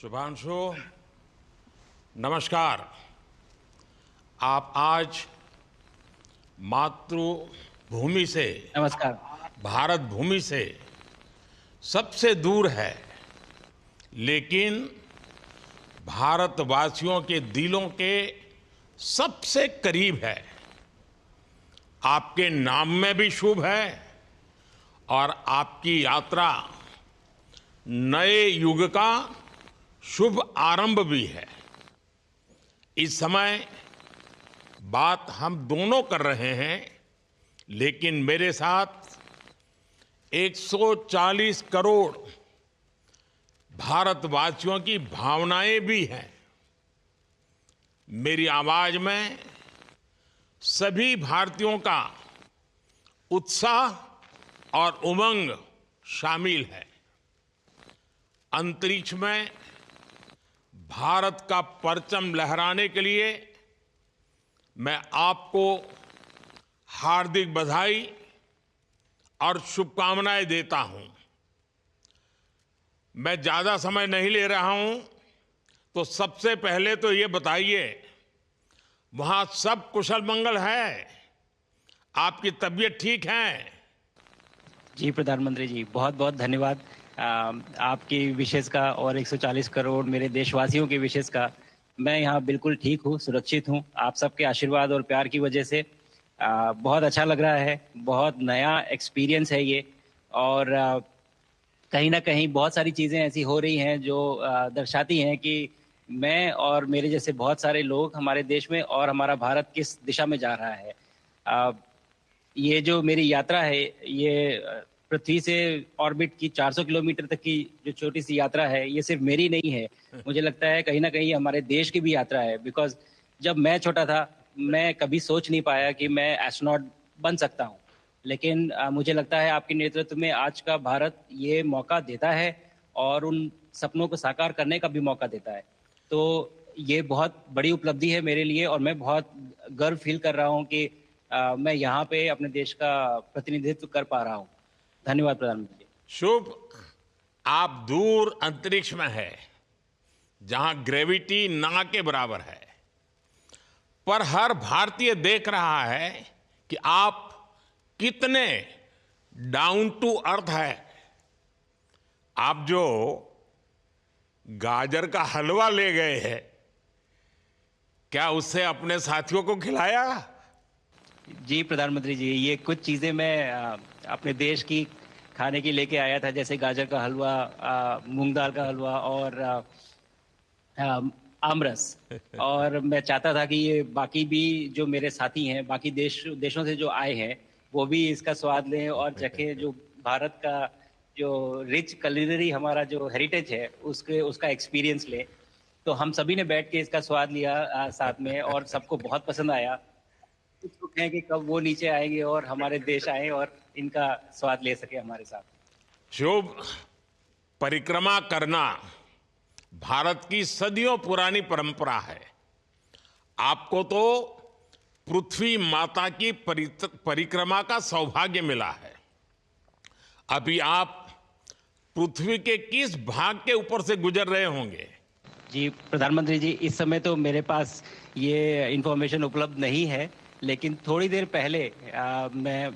शुभांशु, नमस्कार। आप आज मातृभूमि से, नमस्कार। भारत भूमि से सबसे दूर है, लेकिन भारतवासियों के दिलों के सबसे करीब है। आपके नाम में भी शुभ है और आपकी यात्रा नए युग का शुभ आरंभ भी है। इस समय बात हम दोनों कर रहे हैं, लेकिन मेरे साथ 140 करोड़ भारतवासियों की भावनाएं भी हैं। मेरी आवाज में सभी भारतीयों का उत्साह और उमंग शामिल है। अंतरिक्ष में भारत का परचम लहराने के लिए मैं आपको हार्दिक बधाई और शुभकामनाएं देता हूं। मैं ज्यादा समय नहीं ले रहा हूं, तो सबसे पहले तो ये बताइए, वहां सब कुशल मंगल है? आपकी तबीयत ठीक है? जी, प्रधानमंत्री जी, बहुत-बहुत धन्यवाद आपकी विशेष का और 140 करोड़ मेरे देशवासियों की विशेष का। मैं यहाँ बिल्कुल ठीक हूँ, सुरक्षित हूँ। आप सबके आशीर्वाद और प्यार की वजह से बहुत अच्छा लग रहा है। बहुत नया एक्सपीरियंस है ये और कहीं न कहीं बहुत सारी चीज़ें ऐसी हो रही हैं जो दर्शाती हैं कि मैं और मेरे जैसे बहुत सारे लोग हमारे देश में और हमारा भारत किस दिशा में जा रहा है। अ, ये जो मेरी यात्रा है, ये पृथ्वी से ऑर्बिट की 400 किलोमीटर तक की जो छोटी-सी यात्रा है, ये सिर्फ़ मेरी नहीं है। मुझे लगता है कहीं न कहीं हमारे देश की भी यात्रा है बिकॉज़ जब मैं छोटा था, मैं कभी सोच नहीं पाया कि मैं एस्ट्रोनॉट बन सकता हूँ। लेकिन मुझे लगता है आपके नेतृत्व में आज का भारत ये मौका देता है और उन सपनों को साकार करने का भी मौका देता है। तो ये बहुत बड़ी उपलब्धि है मेरे लिए और मैं बहुत गर्व फ़ील कर रहा हूँ कि मैं यहाँ पे अपने देश का प्रतिनिधित्व कर पा रहा हूँ। धन्यवाद प्रधानमंत्री जी। शुभ। आप दूर अंतरिक्ष में है, जहां ग्रेविटी ना के बराबर है, पर हर भारतीय देख रहा है कि आप कितने डाउन टू अर्थ है। आप जो गाजर का हलवा ले गए हैं, क्या उससे अपने साथियों को खिलाया? जी, प्रधानमंत्री जी, ये कुछ चीज़ें मैं अपने देश की खाने की लेके आया था जैसे गाजर का हलवा, मूँग दाल का हलवा और आमरस। और मैं चाहता था कि ये बाकी भी जो मेरे साथी हैं, बाकी देशों से जो आए हैं, वो भी इसका स्वाद लें और चखें जो भारत का जो रिच कुलिनरी हमारा जो हेरिटेज है, उसके उसका एक्सपीरियंस लें। तो हम सभी ने बैठ के इसका स्वाद लिया साथ में और सबको बहुत पसंद आया। उत्सुक हैं कि कब वो नीचे आएँगे और हमारे देश आएँ और इनका स्वाद ले सकें हमारे साथ। शुभ। परिक्रमा करना भारत की सदियों पुरानी परंपरा है। आपको तो पृथ्वी माता की परिक्रमा का सौभाग्य मिला है। अभी आप पृथ्वी के किस भाग के ऊपर से गुजर रहे होंगे? जी, प्रधानमंत्री जी, इस समय तो मेरे पास ये इन्फॉर्मेशन उपलब्ध नहीं है, लेकिन थोड़ी देर पहले मैं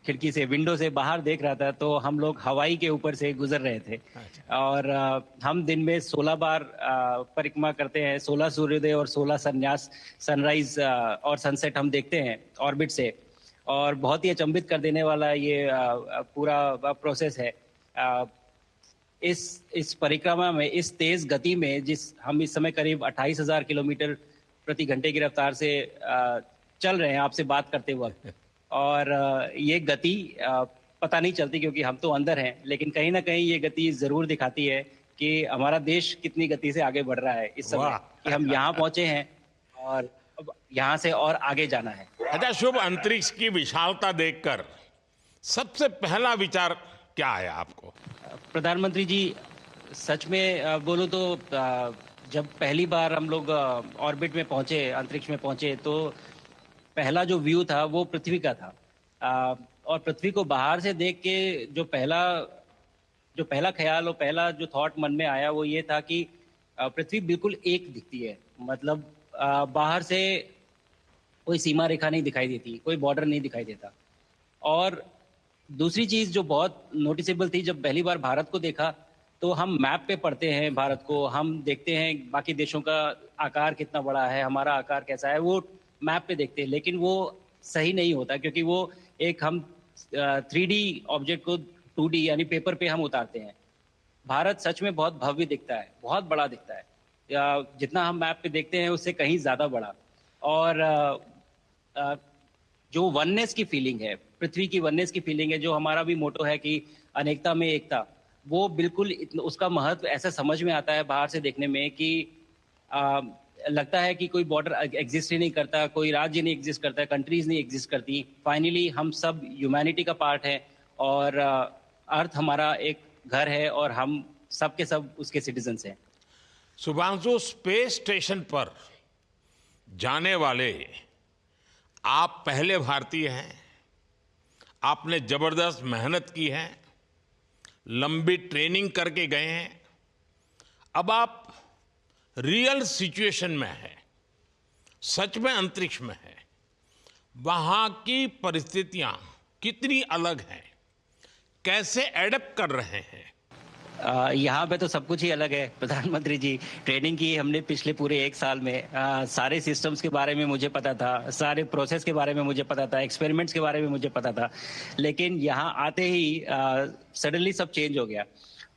खिड़की से, विंडो से बाहर देख रहा था, तो हम लोग हवाई के ऊपर से गुज़र रहे थे अच्छा। और हम दिन में 16 बार परिक्रमा करते हैं, 16 सूर्योदय और 16 संन्यास सनराइज़ और सनसेट हम देखते हैं ऑर्बिट से और बहुत ही अचंभित कर देने वाला ये पूरा प्रोसेस है। अ, इस परिक्रमा में, इस तेज़ गति में जिस हम इस समय करीब 28,000 किलोमीटर प्रति घंटे की रफ़्तार से चल रहे हैं आपसे बात करते वक़्त और ये गति पता नहीं चलती क्योंकि हम तो अंदर हैं, लेकिन कहीं न कहीं ये गति ज़रूर दिखाती है कि हमारा देश कितनी गति से आगे बढ़ रहा है इस समय, कि हम यहाँ वाह। पहुँचे हैं और अब यहाँ से और आगे जाना है। अच्छा शुभ, अंतरिक्ष की विशालता देखकर सबसे पहला विचार क्या आया आपको? प्रधानमंत्री जी, सच में बोलूँ तो जब पहली बार हम लोग ऑर्बिट में पहुँचे, अंतरिक्ष में पहुँचे, तो पहला जो व्यू था वो पृथ्वी का था। और पृथ्वी को बाहर से देख के जो पहला जो पहला ख्याल और पहला जो थॉट मन में आया वो ये था कि पृथ्वी बिल्कुल एक दिखती है। मतलब बाहर से कोई सीमा रेखा नहीं दिखाई देती, कोई बॉर्डर नहीं दिखाई देता। और दूसरी चीज जो बहुत नोटिसेबल थी, जब पहली बार भारत को देखा तो हम मैप पे पढ़ते हैं भारत को, हम देखते हैं बाकी देशों का आकार कितना बड़ा है, हमारा आकार कैसा है, वो मैप पे देखते हैं। लेकिन वो सही नहीं होता, क्योंकि वो एक हम 3D ऑब्जेक्ट को 2D यानी पेपर पे हम उतारते हैं। भारत सच में बहुत भव्य दिखता है, बहुत बड़ा दिखता है। जितना हम मैप पे देखते हैं उससे कहीं ज्यादा बड़ा। और अ, जो वननेस की फीलिंग है, पृथ्वी की वननेस की फीलिंग है, जो हमारा भी मोटो है कि अनेकता में एकता, वो बिल्कुल उसका महत्व ऐसा समझ में आता है बाहर से देखने में कि आ, लगता है कि कोई बॉर्डर एग्जिस्ट ही नहीं करता, कोई राज्य नहीं एग्जिस्ट करता, कंट्रीज नहीं एग्जिस्ट करती। फाइनली हम सब ह्यूमैनिटी का पार्ट है, और अर्थ हमारा एक घर है, और हम सब के सब उसके सिटीजन्स हैं। शुभांशु, स्पेस स्टेशन पर जाने वाले आप पहले भारतीय हैं। आपने जबरदस्त मेहनत की है, लंबी ट्रेनिंग करके गए हैं। अब आप रियल सिचुएशन में हैं, सच में अंतरिक्ष में हैं। वहां की परिस्थितियां कितनी अलग हैं, कैसे एडप्ट कर रहे हैं? यहाँ पे तो सब कुछ ही अलग है प्रधानमंत्री जी। ट्रेनिंग की हमने पिछले पूरे 1 साल में। सारे सिस्टम्स के बारे में मुझे पता था, सारे प्रोसेस के बारे में मुझे पता था, एक्सपेरिमेंट्स के बारे में मुझे पता था। लेकिन यहाँ आते ही सडनली सब चेंज हो गया।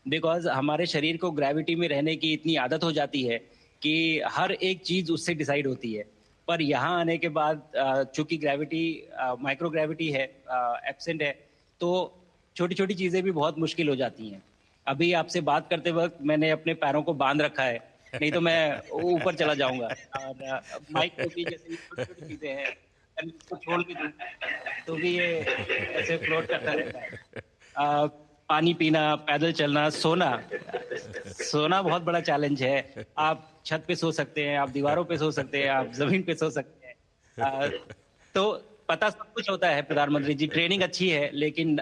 बिकॉज हमारे शरीर को ग्रेविटी में रहने की इतनी आदत हो जाती है कि हर एक चीज उससे डिसाइड होती है। पर यहाँ आने के बाद चूंकि ग्रेविटी माइक्रो ग्रेविटी है, एब्सेंट है, तो छोटी छोटी चीजें भी बहुत मुश्किल हो जाती हैं। अभी आपसे बात करते वक्त मैंने अपने पैरों को बांध रखा है, नहीं तो मैं ऊपर चला जाऊंगा। और माइक को भी जैसे छोटी छोटी चीजें हैं, अगर इसको छोड़ भी दूं तो भी ये ऐसे फ्लोट करता रहता है। पानी पीना, पैदल चलना, सोना। सोना बहुत बड़ा चैलेंज है। आप छत पे सो सकते हैं, आप दीवारों पे सो सकते हैं, आप जमीन पे सो सकते हैं। तो पता सब कुछ होता है प्रधानमंत्री जी, ट्रेनिंग अच्छी है, लेकिन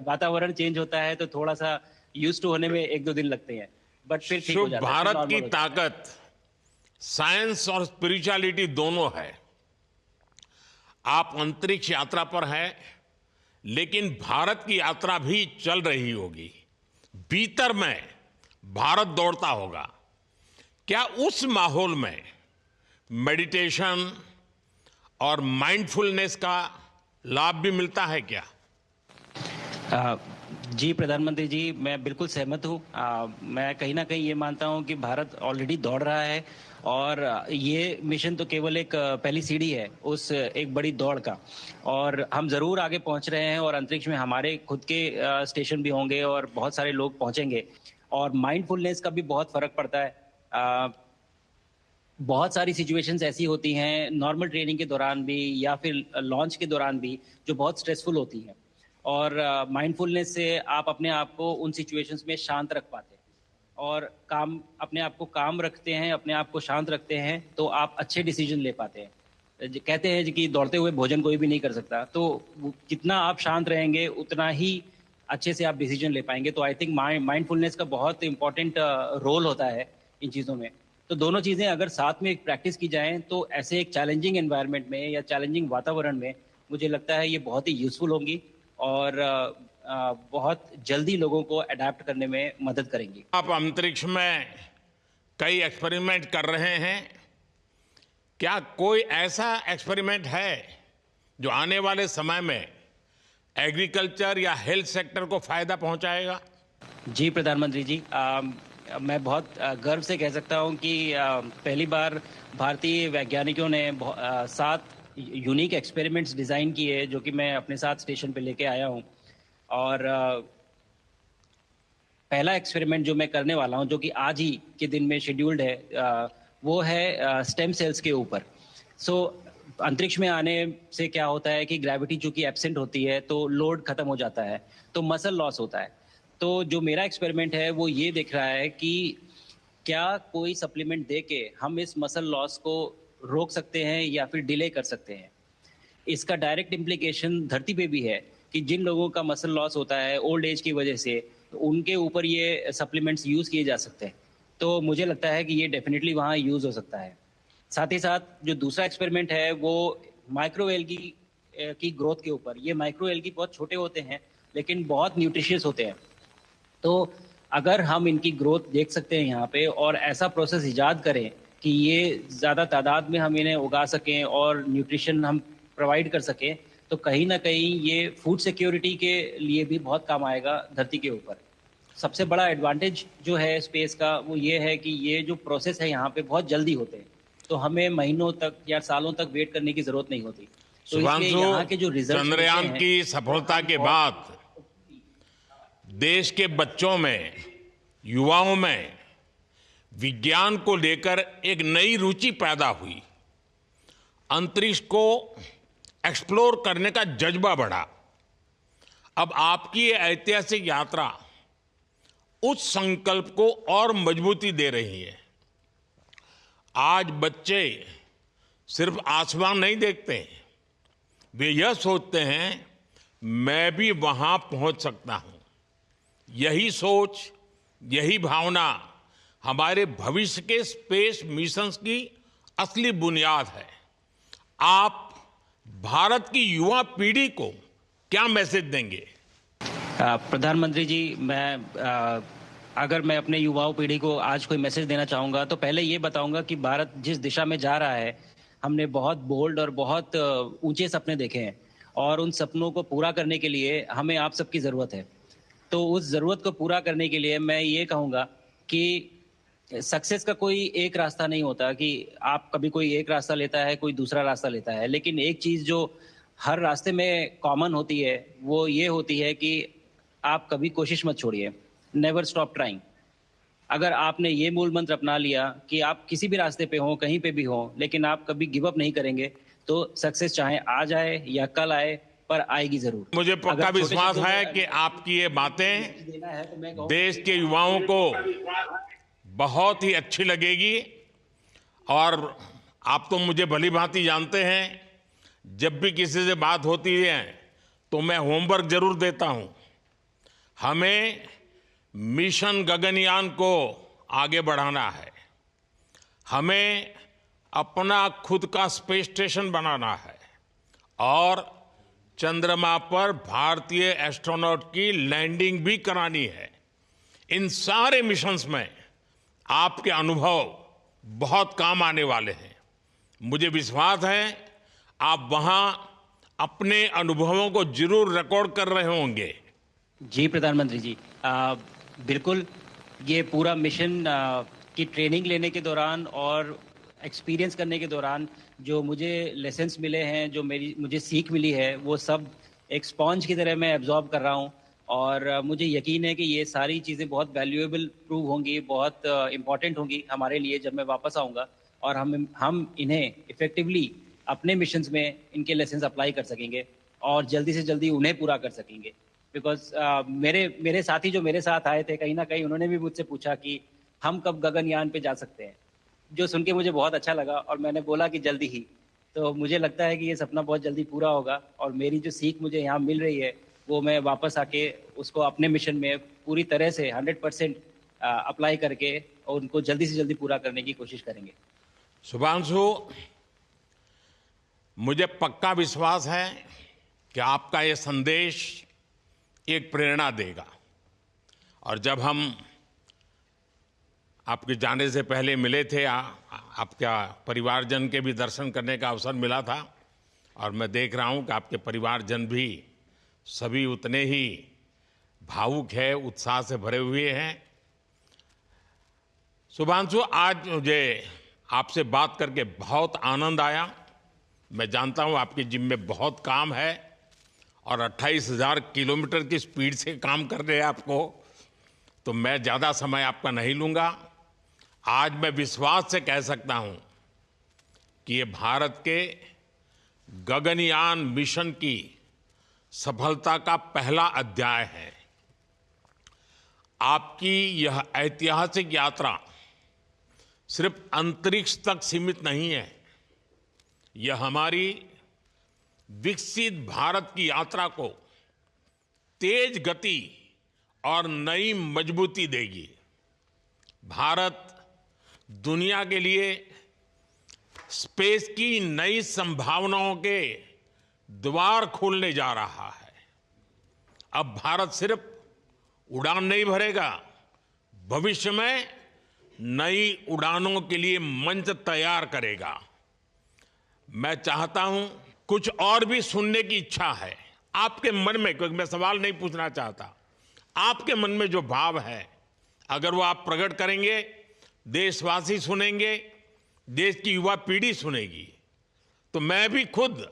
वातावरण चेंज होता है तो थोड़ा सा यूज टू होने में 1-2 दिन लगते हैं, बट फिर ठीक हो शुभ, जाता है, फिर भारत नॉर्मल की हो जाता है। ताकत साइंस और स्पिरिचुअलिटी दोनों है। आप अंतरिक्ष यात्रा पर हैं, लेकिन भारत की यात्रा भी चल रही होगी। भीतर में भारत दौड़ता होगा। क्या उस माहौल में मेडिटेशन और माइंडफुलनेस का लाभ भी मिलता है क्या? अ, जी प्रधानमंत्री जी, मैं बिल्कुल सहमत हूँ। मैं कहीं ना कहीं ये मानता हूँ कि भारत ऑलरेडी दौड़ रहा है, और ये मिशन तो केवल एक पहली सीढ़ी है उस एक बड़ी दौड़ का। और हम जरूर आगे पहुंच रहे हैं, और अंतरिक्ष में हमारे खुद के स्टेशन भी होंगे और बहुत सारे लोग पहुंचेंगे। और माइंडफुलनेस का भी बहुत फर्क पड़ता है। अ, बहुत सारी सिचुएशंस ऐसी होती हैं नॉर्मल ट्रेनिंग के दौरान भी, या फिर लॉन्च के दौरान भी, जो बहुत स्ट्रेसफुल होती हैं। और माइंडफुलनेस से आप अपने आप को उन सिचुएशंस में शांत रख पाते हैं, और काम अपने आप को काम रखते हैं, अपने आप को शांत रखते हैं, तो आप अच्छे डिसीजन ले पाते हैं। कहते हैं जी कि दौड़ते हुए भोजन कोई भी नहीं कर सकता, तो जितना आप शांत रहेंगे उतना ही अच्छे से आप डिसीजन ले पाएंगे। तो आई थिंक माइंडफुलनेस का बहुत इंपॉर्टेंट रोल होता है इन चीज़ों में। तो दोनों चीज़ें अगर साथ में प्रैक्टिस की जाएं तो ऐसे एक चैलेंजिंग एनवायरनमेंट में या चैलेंजिंग वातावरण में मुझे लगता है ये बहुत ही यूजफुल होंगी, और बहुत जल्दी लोगों को अडेप्ट करने में मदद करेंगी। आप अंतरिक्ष में कई एक्सपेरिमेंट कर रहे हैं। क्या कोई ऐसा एक्सपेरिमेंट है जो आने वाले समय में एग्रीकल्चर या हेल्थ सेक्टर को फायदा पहुंचाएगा? जी प्रधानमंत्री जी, मैं बहुत गर्व से कह सकता हूं कि पहली बार भारतीय वैज्ञानिकों ने 7 यूनिक एक्सपेरिमेंट्स डिज़ाइन किए, जो कि मैं अपने साथ स्टेशन पे लेके आया हूं। और पहला एक्सपेरिमेंट जो मैं करने वाला हूं, जो कि आज ही के दिन में शेड्यूल्ड है, वो है स्टेम सेल्स के ऊपर। सो अंतरिक्ष में आने से क्या होता है कि ग्रेविटी चूंकि एब्सेंट होती है तो लोड खत्म हो जाता है, तो मसल लॉस होता है। तो जो मेरा एक्सपेरिमेंट है वो ये देख रहा है कि क्या कोई सप्लीमेंट दे के हम इस मसल लॉस को रोक सकते हैं या फिर डिले कर सकते हैं। इसका डायरेक्ट इम्प्लीकेशन धरती पे भी है कि जिन लोगों का मसल लॉस होता है ओल्ड एज की वजह से, तो उनके ऊपर ये सप्लीमेंट्स यूज़ किए जा सकते हैं। तो मुझे लगता है कि ये डेफ़िनिटली वहाँ यूज़ हो सकता है। साथ ही साथ जो दूसरा एक्सपेरिमेंट है वो माइक्रो एल्गी की ग्रोथ के ऊपर। ये माइक्रो एल्गी बहुत छोटे होते हैं, लेकिन बहुत न्यूट्रिशियस होते हैं। तो अगर हम इनकी ग्रोथ देख सकते हैं यहाँ पे और ऐसा प्रोसेस इजाद करें कि ये ज़्यादा तादाद में हम इन्हें उगा सकें और न्यूट्रिशन हम प्रोवाइड कर सकें, तो कहीं न कहीं ये फूड सिक्योरिटी के लिए भी बहुत काम आएगा धरती के ऊपर। सबसे बड़ा एडवांटेज जो है स्पेस का वो ये है कि ये जो प्रोसेस है यहाँ पे बहुत जल्दी होते हैं। तो हमें महीनों तक या सालों तक वेट करने की ज़रूरत नहीं होती। तो इसलिए शुभांशु, यहाँ के जो रिज़ल्ट्स मिलते चंद्रयान हैं की वो सफलता हम के बहुत बाद देश के बच्चों में, युवाओं में विज्ञान को लेकर एक नई रुचि पैदा हुई। अंतरिक्ष को एक्सप्लोर करने का जज्बा बढ़ा। अब आपकी ये ऐतिहासिक यात्रा उस संकल्प को और मजबूती दे रही है। आज बच्चे सिर्फ आसमान नहीं देखते, वे यह सोचते हैं मैं भी वहां पहुंच सकता हूं। यही सोच, यही भावना हमारे भविष्य के स्पेस मिशंस की असली बुनियाद है। आप भारत की युवा पीढ़ी को क्या मैसेज देंगे? प्रधानमंत्री जी, अगर मैं अपने युवाओं पीढ़ी को आज कोई मैसेज देना चाहूँगा तो पहले ये बताऊँगा कि भारत जिस दिशा में जा रहा है, हमने बहुत बोल्ड और बहुत ऊंचे सपने देखे हैं और उन सपनों को पूरा करने के लिए हमें आप सबकी ज़रूरत है। तो उस ज़रूरत को पूरा करने के लिए मैं ये कहूँगा कि सक्सेस का कोई एक रास्ता नहीं होता कि आप कभी कोई एक रास्ता लेता है, कोई दूसरा रास्ता लेता है। लेकिन एक चीज़ जो हर रास्ते में कॉमन होती है, वो ये होती है कि आप कभी कोशिश मत छोड़िए। Never stop trying. अगर आपने ये मूल मंत्र अपना लिया कि आप किसी भी रास्ते पे हों, कहीं पे भी हों, लेकिन आप कभी गिव अप नहीं करेंगे, तो सक्सेस चाहे आज आए या कल आए, पर आएगी ज़रूर। मुझे पक्का अगर छोटे विश्वास शब्दों है में कि आपकी ये बातें देना है तो मैं कहूँगा देश कि के युवाओं को बहुत ही अच्छी लगेगी। और आप तो मुझे भली भांति जानते हैं, जब भी किसी से बात होती है तो मैं होमवर्क जरूर देता हूं। हमें मिशन गगनयान को आगे बढ़ाना है। हमें अपना खुद का स्पेस स्टेशन बनाना है और चंद्रमा पर भारतीय एस्ट्रोनॉट की लैंडिंग भी करानी है। इन सारे मिशंस में आपके अनुभव बहुत काम आने वाले हैं। मुझे विश्वास है आप वहां अपने अनुभवों को जरूर रिकॉर्ड कर रहे होंगे। जी प्रधानमंत्री जी, बिल्कुल। ये पूरा मिशन की ट्रेनिंग लेने के दौरान और एक्सपीरियंस करने के दौरान जो मुझे लेसन्स मिले हैं, जो मुझे सीख मिली है, वो सब एक स्पॉन्ज की तरह मैं एब्जॉर्ब कर रहा हूँ। और मुझे यकीन है कि ये सारी चीज़ें बहुत वैल्यूएबल प्रूव होंगी, बहुत इम्पॉर्टेंट होंगी हमारे लिए जब मैं वापस आऊँगा और हम इन्हें इफ़ेक्टिवली अपने मिशंस में इनके लेसन्स अप्लाई कर सकेंगे और जल्दी से जल्दी उन्हें पूरा कर सकेंगे। बिकॉज़ मेरे साथी जो मेरे साथ आए थे, कहीं न कहीं उन्होंने भी मुझसे पूछा कि हम कब गगनयान पे जा सकते हैं? जो सुन के मुझे बहुत अच्छा लगा और मैंने बोला कि जल्दी ही। तो मुझे लगता है कि ये सपना बहुत जल्दी पूरा होगा और मेरी जो सीख मुझे यहाँ मिल रही है, वो मैं वापस आके उसको अपने मिशन में पूरी तरह से 100% अप्लाई करके और उनको जल्दी से जल्दी पूरा करने की कोशिश करेंगे। शुभांशु, मुझे पक्का विश्वास है कि आपका ये संदेश एक प्रेरणा देगा। और जब हम आपके जाने से पहले मिले थे, आपका परिवारजन के भी दर्शन करने का अवसर मिला था और मैं देख रहा हूं कि आपके परिवारजन भी सभी उतने ही भावुक है, उत्साह से भरे हुए हैं। शुभांशु, आज मुझे आपसे बात करके बहुत आनंद आया। मैं जानता हूं आपके जिम में बहुत काम है और 28,000 किलोमीटर की स्पीड से काम कर रहे हैं आपको, तो मैं ज़्यादा समय आपका नहीं लूँगा। आज मैं विश्वास से कह सकता हूं कि ये भारत के गगनयान मिशन की सफलता का पहला अध्याय है। आपकी यह ऐतिहासिक यात्रा सिर्फ अंतरिक्ष तक सीमित नहीं है, यह हमारी विकसित भारत की यात्रा को तेज गति और नई मजबूती देगी। भारत दुनिया के लिए स्पेस की नई संभावनाओं के द्वार खोलने जा रहा है। अब भारत सिर्फ उड़ान नहीं भरेगा, भविष्य में नई उड़ानों के लिए मंच तैयार करेगा। मैं चाहता हूं, कुछ और भी सुनने की इच्छा है आपके मन में, क्योंकि मैं सवाल नहीं पूछना चाहता, आपके मन में जो भाव है अगर वो आप प्रकट करेंगे, देशवासी सुनेंगे, देश की युवा पीढ़ी सुनेगी, तो मैं भी खुद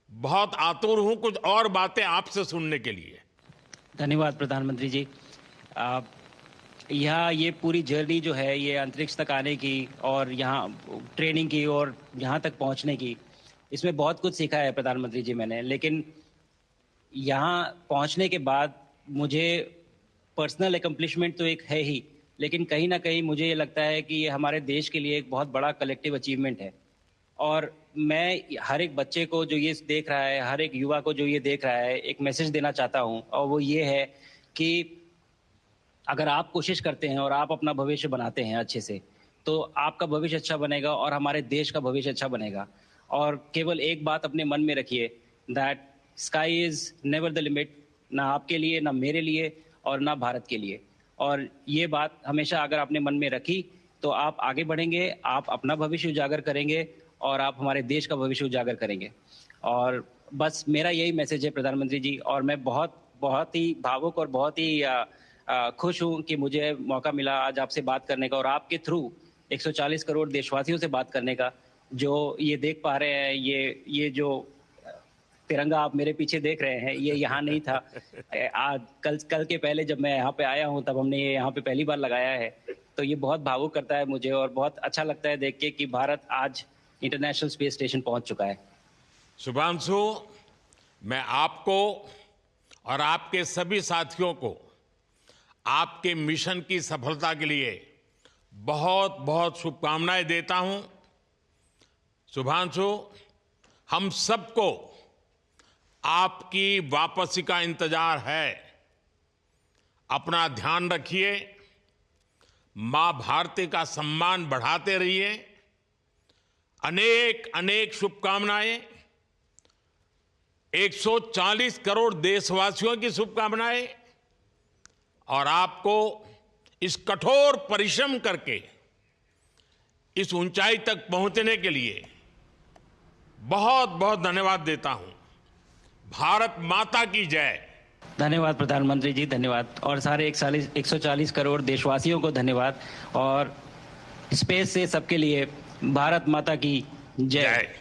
बहुत आतुर हूं कुछ और बातें आपसे सुनने के लिए। धन्यवाद प्रधानमंत्री जी। यहाँ ये पूरी जर्नी जो है ये अंतरिक्ष तक आने की और यहाँ ट्रेनिंग की और यहाँ तक पहुँचने की, इसमें बहुत कुछ सीखा है प्रधानमंत्री जी मैंने। लेकिन यहाँ पहुँचने के बाद मुझे पर्सनल एकम्प्लिशमेंट तो एक है ही, लेकिन कहीं ना कहीं मुझे ये लगता है कि ये हमारे देश के लिए एक बहुत बड़ा कलेक्टिव अचीवमेंट है। और मैं हर एक बच्चे को जो ये देख रहा है, हर एक युवा को जो ये देख रहा है, एक मैसेज देना चाहता हूँ, और वो ये है कि अगर आप कोशिश करते हैं और आप अपना भविष्य बनाते हैं अच्छे से, तो आपका भविष्य अच्छा बनेगा और हमारे देश का भविष्य अच्छा बनेगा। और केवल एक बात अपने मन में रखिए, that sky is never the limit, ना आपके लिए, ना मेरे लिए और ना भारत के लिए। और ये बात हमेशा अगर आपने मन में रखी तो आप आगे बढ़ेंगे, आप अपना भविष्य उजागर करेंगे और आप हमारे देश का भविष्य उजागर करेंगे। और बस मेरा यही मैसेज है प्रधानमंत्री जी। और मैं बहुत बहुत ही भावुक और बहुत ही खुश हूं कि मुझे मौका मिला आज आपसे बात करने का और आपके थ्रू 140 करोड़ देशवासियों से बात करने का। जो ये देख पा रहे हैं, ये जो तिरंगा आप मेरे पीछे देख रहे हैं, ये यहाँ नहीं था। आज कल के पहले जब मैं यहाँ पे आया हूँ तब हमने ये यहाँ पे पहली बार लगाया है। तो ये बहुत भावुक करता है मुझे और बहुत अच्छा लगता है देख के कि भारत आज इंटरनेशनल स्पेस स्टेशन पहुंच चुका है। शुभांशु, मैं आपको और आपके सभी साथियों को आपके मिशन की सफलता के लिए बहुत बहुत शुभकामनाएं देता हूं। शुभांशु, हम सबको आपकी वापसी का इंतजार है। अपना ध्यान रखिए, मां भारती का सम्मान बढ़ाते रहिए। अनेक अनेक शुभकामनाएं, 140 करोड़ देशवासियों की शुभकामनाएं, और आपको इस कठोर परिश्रम करके इस ऊंचाई तक पहुंचने के लिए बहुत बहुत धन्यवाद देता हूं। भारत माता की जय। धन्यवाद प्रधानमंत्री जी, धन्यवाद। और सारे 140 करोड़ देशवासियों को धन्यवाद। और स्पेस से सबके लिए भारत माता की जय।